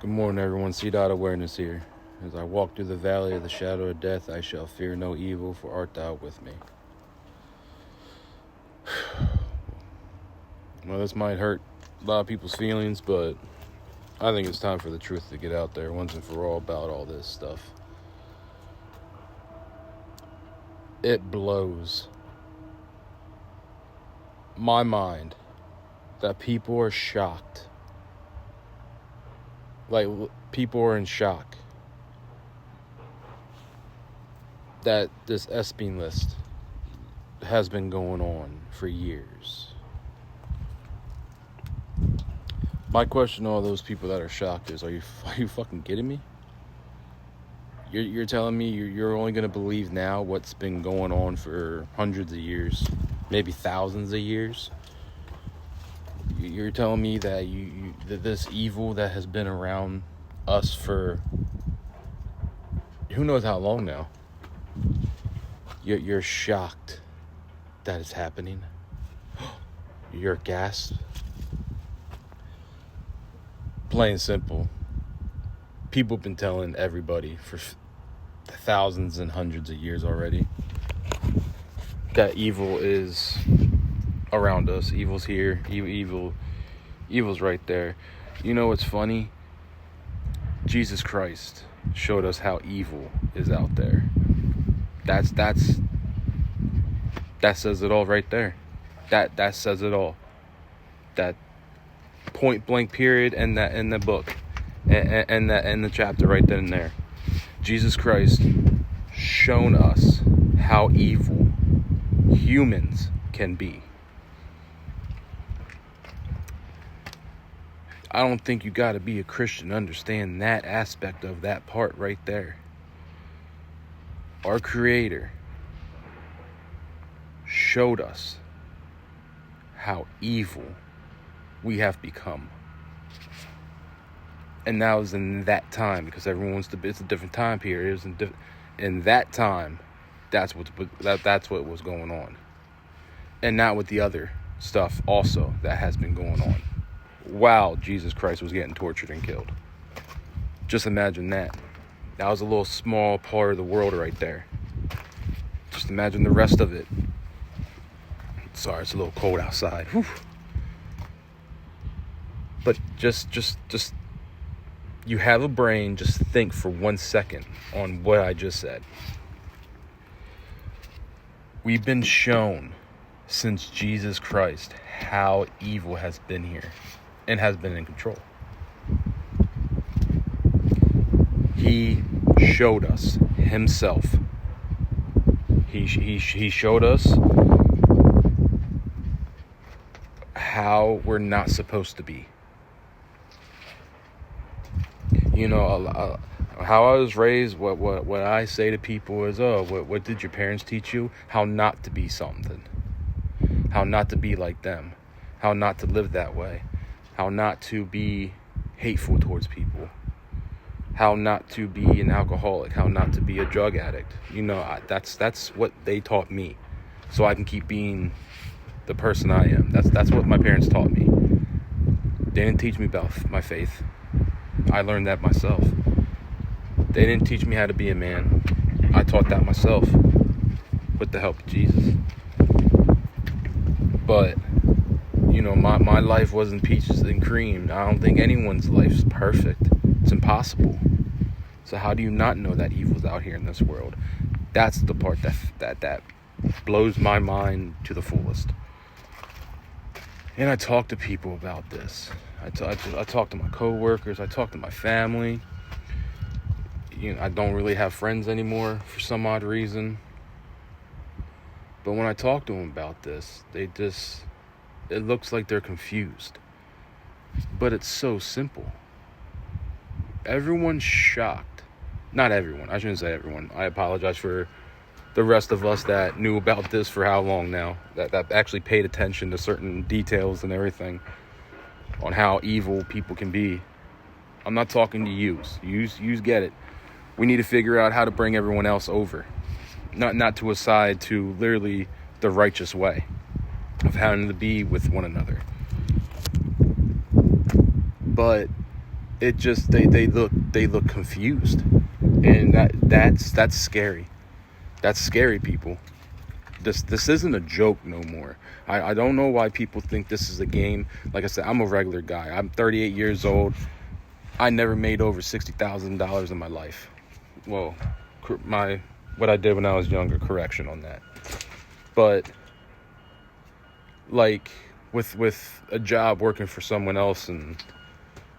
Good morning, everyone. C-Dot Awareness here. As I walk through the valley of the shadow of death, I shall fear no evil, for art thou with me. Well, this might hurt a lot of people's feelings, but I think it's time for the truth to get out there once and for all about all this stuff. It blows my mind that people are shocked. Like, people are in shock that this Esping list has been going on for years. My question to all those people that are shocked is, are you fucking kidding me? You're telling me you're only going to believe now what's been going on for hundreds of years, maybe thousands of years? You're telling me that that this evil that has been around us for who knows how long now, you're shocked that it's happening? You're gasped? Plain and simple. People have been telling everybody for thousands and hundreds of years already that evil is around us. Evil's here. Evil's right there. You know what's funny? Jesus Christ showed us how evil is out there. That says it all right there. That says it all. That point blank period and that in the book and that in the chapter right then and there. Jesus Christ shown us how evil humans can be. I don't think you got to be a Christian to understand that aspect of that part right there. Our Creator showed us how evil we have become. And that was in that time, because it's a different time period. In that time, that's what was going on. And not with the other stuff also that has been going on while Jesus Christ was getting tortured and killed. Just imagine that. That was a little small part of the world right there. Just imagine the rest of it. Sorry, it's a little cold outside. Whew. But just you have a brain, just think for 1 second on what I just said. We've been shown since Jesus Christ how evil has been here and has been in control. He showed us himself. He showed us how we're not supposed to be. You know, how I was raised, what I say to people is, what did your parents teach you? How not to be something. How not to be like them. How not to live that way. How not to be hateful towards people. How not to be an alcoholic. How not to be a drug addict. You know, that's what they taught me, so I can keep being the person I am. That's what my parents taught me. They didn't teach me about my faith. I learned that myself. They didn't teach me how to be a man. I taught that myself with the help of Jesus. But, you know, my life wasn't peaches and cream. I don't think anyone's life's perfect. It's impossible. So how do you not know that evil's out here in this world? That's the part that blows my mind to the fullest. And I talk to people about this. I talk to my coworkers. I talk to my family. You know, I don't really have friends anymore for some odd reason. But when I talk to them about this, it looks like they're confused. But it's so simple. Everyone's shocked. Not everyone. I shouldn't say everyone. I apologize for the rest of us that knew about this for how long now. That actually paid attention to certain details and everything on how evil people can be. I'm not talking to yous. Yous get it. We need to figure out how to bring everyone else over. Not to a side, to literally the righteous way of having to be with one another. But it just they look confused, and that's scary. That's scary, people. This isn't a joke no more. I don't know why people think this is a game. Like I said, I'm a regular guy. I'm 38 years old. I never made over $60,000 in my life. Well, what I did when I was younger, correction on that. But like with a job working for someone else and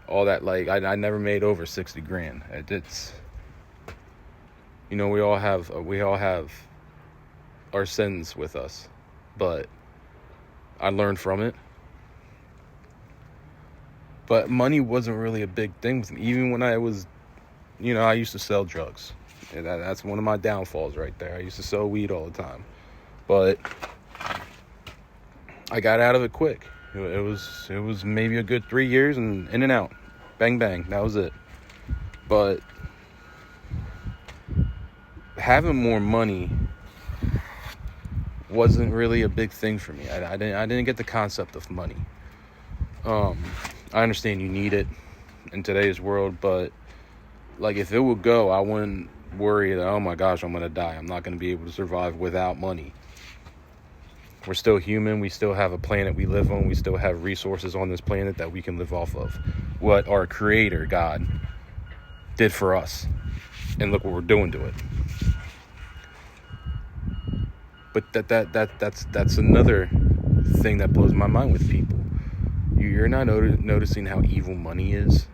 all that, like I never made over 60 grand. It's, you know, we all have our sins with us, but I learned from it. But money wasn't really a big thing with me. Even when I was, you know, I used to sell drugs. And that's one of my downfalls right there. I used to sell weed all the time. But I got out of it quick. It was maybe a good 3 years and in and out. Bang, bang. That was it. But having more money wasn't really a big thing for me. I didn't get the concept of money. I understand you need it in today's world, but like if it would go, I wouldn't worry that, oh my gosh, I'm gonna die. I'm not gonna be able to survive without money. We're still human. We still have a planet we live on. We still have resources on this planet that we can live off of. What our Creator, God, did for us, and look what we're doing to it. But that's another thing that blows my mind with people. You're not noticing how evil money is.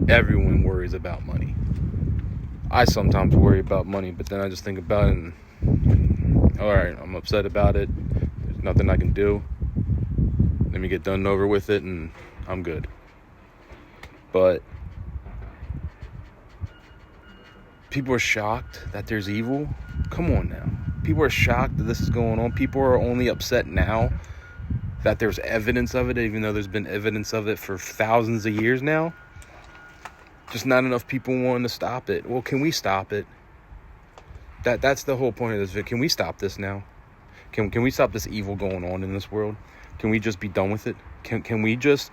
Everyone worries about money. I sometimes worry about money, but then I just think about it and, all right, I'm upset about it. There's nothing I can do. Let me get done over with it and I'm good. But people are shocked that there's evil. Come on now. People are shocked that this is going on. People are only upset now that there's evidence of it, even though there's been evidence of it for thousands of years now. Just not enough people wanting to stop it. Well, can we stop it? That's the whole point of this video. Can we stop this now? Can we stop this evil going on in this world? Can we just be done with it? Can we just,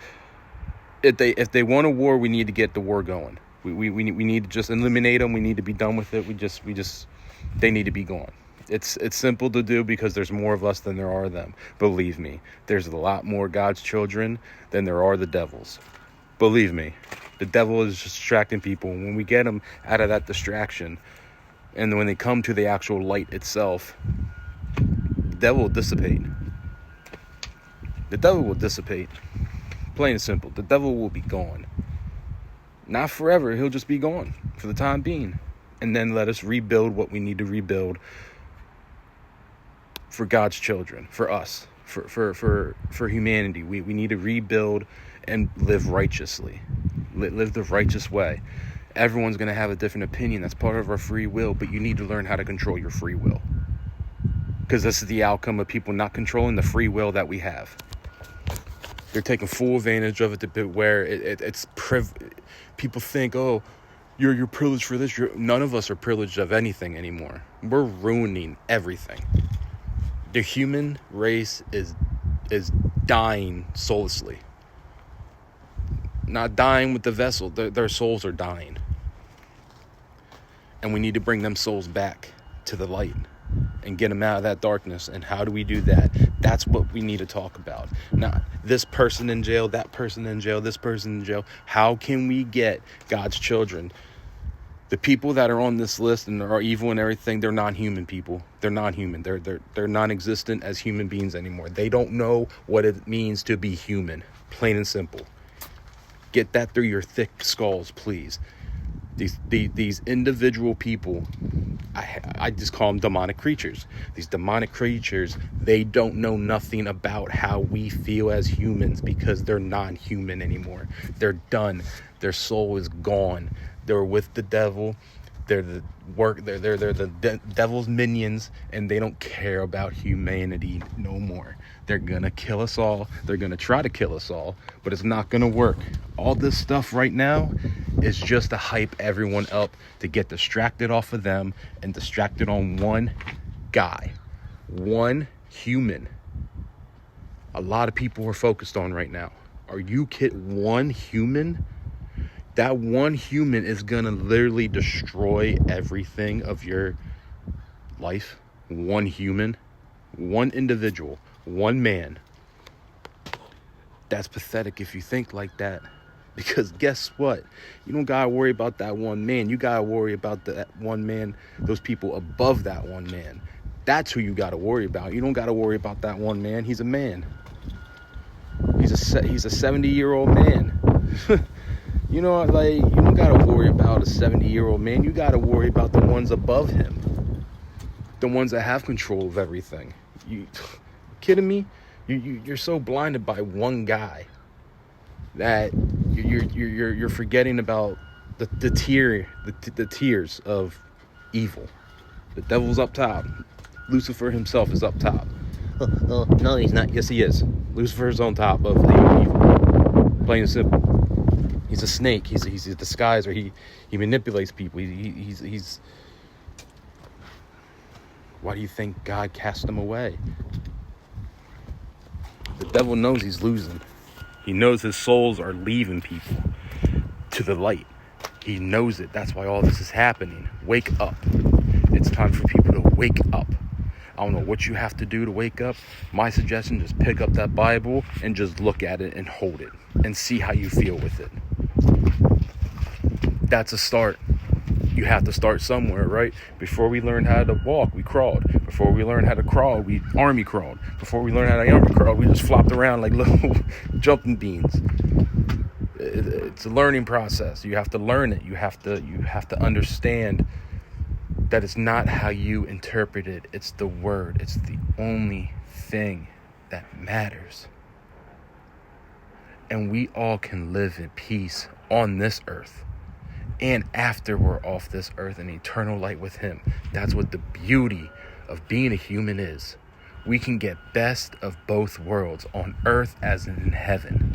if they want a war, we need to get the war going. We need to just eliminate them. We need to be done with it. They need to be gone. It's simple to do because there's more of us than there are them. Believe me, there's a lot more God's children than there are the devils. Believe me, the devil is distracting people. When we get them out of that distraction, and when they come to the actual light itself, the devil will dissipate. The devil will dissipate. Plain and simple. The devil will be gone. Not forever. He'll just be gone for the time being. And then let us rebuild what we need to rebuild for God's children, for us, for humanity. We need to rebuild and live righteously. Live the righteous way. Everyone's going to have a different opinion. That's part of our free will, but you need to learn how to control your free will. Because this is the outcome of people not controlling the free will that we have. They're taking full advantage of it to where people think, oh, you're privileged for this. None of us are privileged of anything anymore. We're ruining everything. The human race is dying soullessly. Not dying with the vessel. Their souls are dying. And we need to bring them souls back to the light and get them out of that darkness. And how do we do that? That's what we need to talk about. Not this person in jail, that person in jail, this person in jail. How can we get God's children? The people that are on this list and are evil and everything, they're non-human people. They're non-human. They're non-existent as human beings anymore. They don't know what it means to be human. Plain and simple. Get that through your thick skulls, please. These individual people, I just call them demonic creatures. These demonic creatures, they don't know nothing about how we feel as humans because they're non-human anymore. They're done. Their soul is gone. They're with the devil. They're the devil's minions, and they don't care about humanity no more. They're gonna kill us all. They're gonna try to kill us all, but it's not gonna work. All this stuff right now is just to hype everyone up to get distracted off of them and distracted on one guy, one human. A lot of people are focused on right now. Are you kidding? One human? That one human is gonna literally destroy everything of your life. One human, one individual, one man. That's pathetic if you think like that. Because guess what? You don't gotta worry about that one man. You gotta worry about that one man, those people above that one man. That's who you gotta worry about. You don't gotta worry about that one man. He's a man. He's a 70-year-old man. You know, like, you don't gotta worry about a 70-year-old man. You gotta worry about the ones above him, the ones that have control of everything. You kidding me? You're so blinded by one guy that you're forgetting about the tiers of evil. The devil's up top. Lucifer himself is up top. No, he's not. Yes, he is. Lucifer's on top of evil. Plain and simple. He's a snake. He's a disguiser. He manipulates people. He's. Why do you think God cast him away? The devil knows he's losing. He knows his souls are leaving people to the light. He knows it. That's why all this is happening. Wake up. It's time for people to wake up. I don't know what you have to do to wake up. My suggestion, just pick up that Bible and just look at it and hold it and see how you feel with it. That's a start. You have to start somewhere, right? Before we learned how to walk, we crawled. Before we learned how to crawl, we army crawled. Before we learned how to army crawl, we just flopped around like little jumping beans. It's a learning process. You have to learn it. You have to understand that it's not how you interpret it. It's the word. It's the only thing that matters. And we all can live in peace on this earth. And after we're off this earth in eternal light with him. That's what the beauty of being a human is. We can get best of both worlds, on earth as in heaven.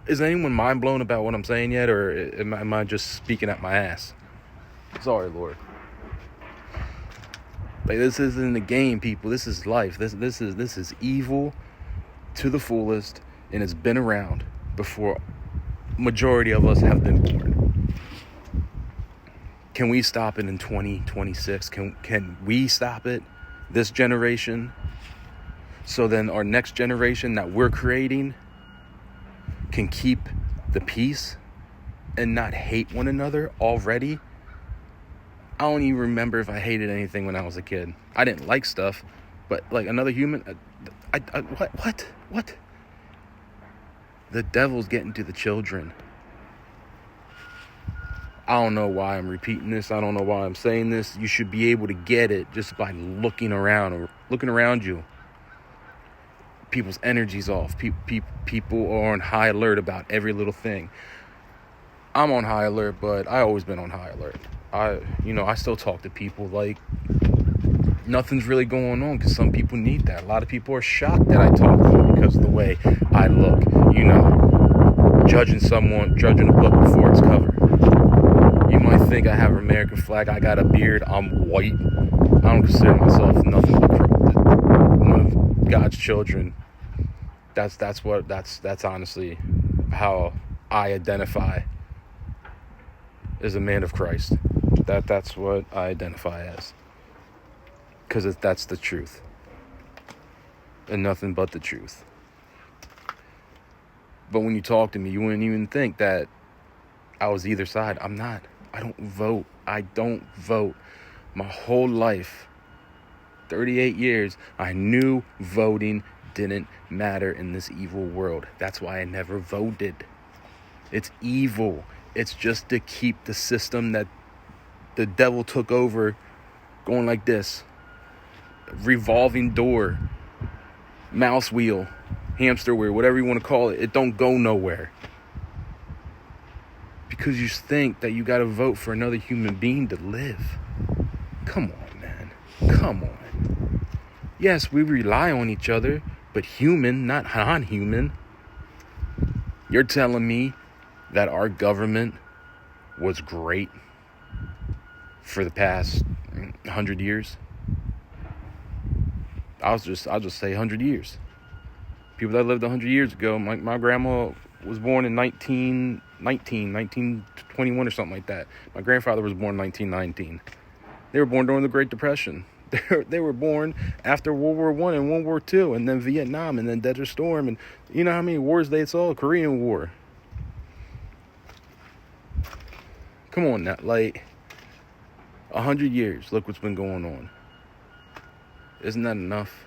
Is anyone mind blown about what I'm saying yet, or am I just speaking at my ass? Sorry, Lord. Like, this isn't a game, people. This is life. This is evil to the fullest, and it's been around before majority of us have been born. Can we stop it in 2026? Can we stop it, this generation? So then our next generation that we're creating can keep the peace and not hate one another already. I don't even remember if I hated anything when I was a kid. I didn't like stuff, but like another human, what? The devil's getting to the children. I don't know why I'm repeating this. I don't know why I'm saying this. You should be able to get it just by looking around or looking around you. People's energy's off. People are on high alert about every little thing. I'm on high alert, but I always been on high alert. I still talk to people like nothing's really going on, because some people need that. A lot of people are shocked that I talk to them because of the way I look. Judging a book before it's cover. You might think I have an American flag. I got a beard. I'm white. I don't consider myself nothing but one of God's children. That's honestly how I identify as a man of Christ. That's what I identify as. Because that's the truth. And nothing but the truth. But when you talk to me, you wouldn't even think that I was either side. I'm not. I don't vote. My whole life, 38 years, I knew voting didn't matter in this evil world. That's why I never voted. It's evil. It's just to keep the system that the devil took over going like this. Revolving door, mouse wheel, hamster wheel, whatever you want to call it. It don't go nowhere. Because you think that you got to vote for another human being to live. Come on, man. Come on. Yes, we rely on each other, but human, not non-human. You're telling me that our government was great for the past 100 years? I'll just say 100 years. People that lived 100 years ago. My grandma was born in 1921 or something like that. My grandfather was born in 1919. They were born during the Great Depression. They were born after World War I and World War II, and then Vietnam, and then Desert Storm, and you know how many wars they saw? Korean War. Come on now, like 100 years. Look what's been going on. Isn't that enough?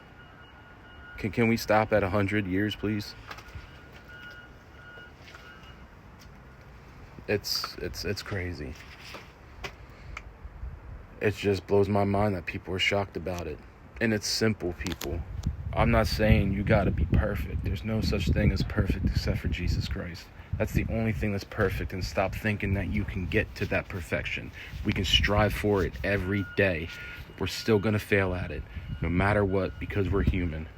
Can we stop at 100 years, please? It's crazy. It just blows my mind that people are shocked about it. And it's simple, people. I'm not saying you got to be perfect. There's no such thing as perfect except for Jesus Christ. That's the only thing that's perfect, and stop thinking that you can get to that perfection. We can strive for it every day. We're still going to fail at it, no matter what, because we're human.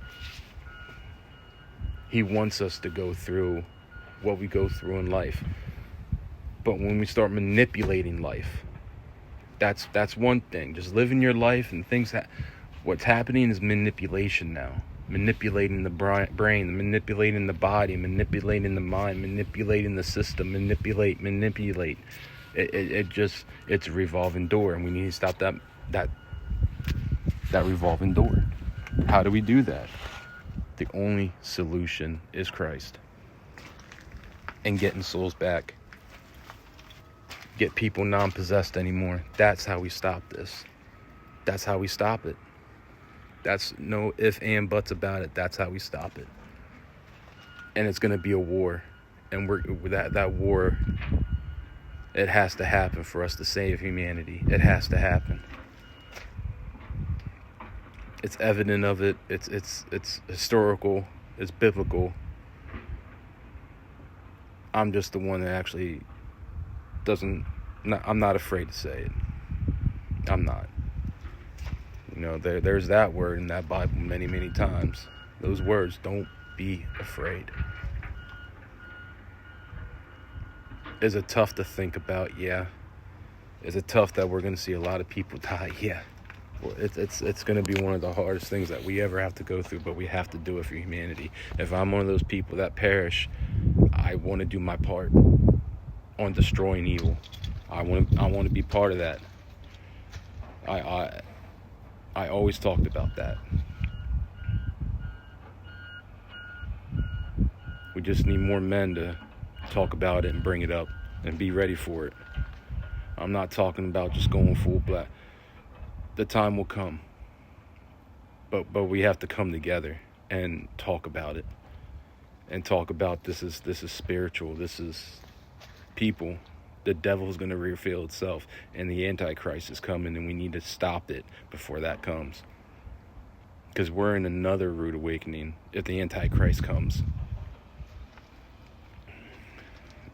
He wants us to go through what we go through in life. But when we start manipulating life, that's one thing. Just living your life and things that what's happening is manipulation now. Manipulating the brain, manipulating the body, manipulating the mind, manipulating the system, manipulate. It's a revolving door, and we need to stop that revolving door. How do we do that? The only solution is Christ. And getting souls back. Get people non-possessed anymore. That's how we stop this. That's how we stop it. That's no ifs and buts about it. That's how we stop it. And it's going to be a war. And that war, it has to happen for us to save humanity. It has to happen. It's evident of it. It's historical. It's biblical. I'm just the one that actually I'm not afraid to say it. I'm not. You know, there's that word in that Bible many, many times. Those words, don't be afraid. Is it tough to think about? Yeah. Is it tough that we're going to see a lot of people die? Yeah. Well, it's going to be one of the hardest things that we ever have to go through, but we have to do it for humanity. If I'm one of those people that perish, I want to do my part on destroying evil. I want to be part of that. I always talked about that. We just need more men to talk about it and bring it up and be ready for it. I'm not talking about just going full black. The time will come. But we have to come together and talk about it. And talk about this is spiritual. This is people. The devil is going to reveal itself, and the Antichrist is coming, and we need to stop it before that comes. Because we're in another rude awakening if the Antichrist comes.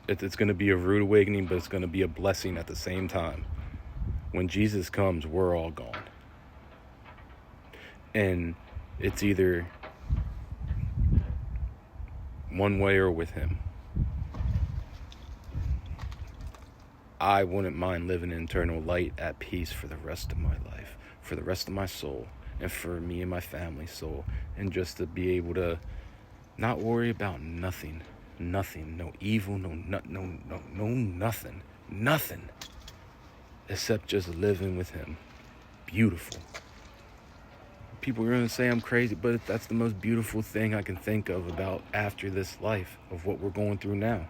It's going to be a rude awakening, but it's going to be a blessing at the same time. When Jesus comes, we're all gone. And it's either one way or with him. I wouldn't mind living in eternal light at peace for the rest of my life, for the rest of my soul, and for me and my family's soul, and just to be able to not worry about nothing, no evil, no nothing, except just living with him. Beautiful. People are going to say I'm crazy, but that's the most beautiful thing I can think of about after this life of what we're going through now.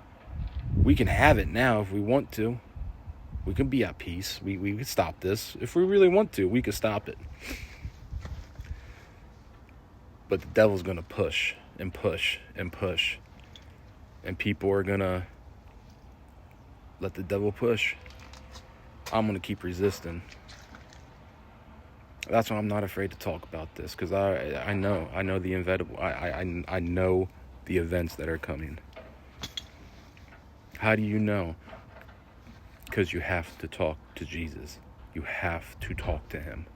We can have it now if we want to. We can be at peace. We could stop this. If we really want to, we could stop it. But the devil's going to push and push and push. And people are going to let the devil push. I'm going to keep resisting. That's why I'm not afraid to talk about this. Because I know the inevitable. I know the events that are coming. How do you know? Because you have to talk to Jesus. You have to talk to him.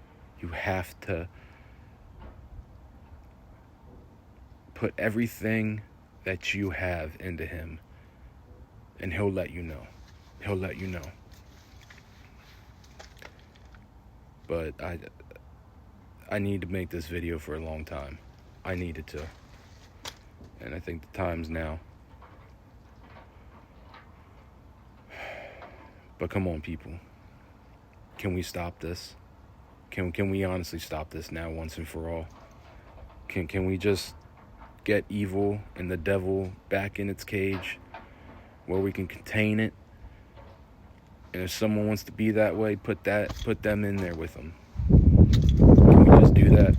You have to put everything that you have into him. And he'll let you know. He'll let you know. But I need to make this video for a long time. I needed to. And I think the time's now. But come on, people. Can we stop this? Can we honestly stop this now once and for all? Can we just get evil and the devil back in its cage where we can contain it? And if someone wants to be that way, put them in there with them. Can we just do that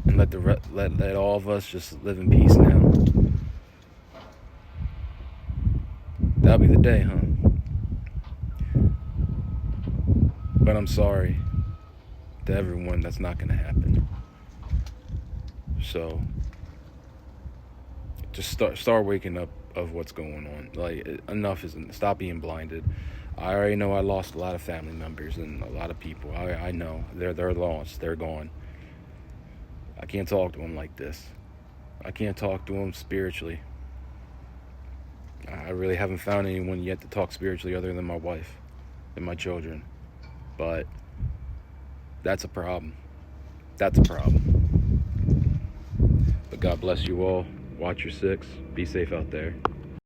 and let all of us just live in peace now? That'll be the day, huh? But I'm sorry to everyone, that's not going to happen. So just start waking up of what's going on. Like, enough isn't. Stop being blinded. I already know I lost a lot of family members and a lot of people. I know they're lost. They're gone. I can't talk to them like this. I can't talk to them spiritually. I really haven't found anyone yet to talk spiritually other than my wife and my children. But that's a problem. That's a problem. But God bless you all. Watch your six. Be safe out there.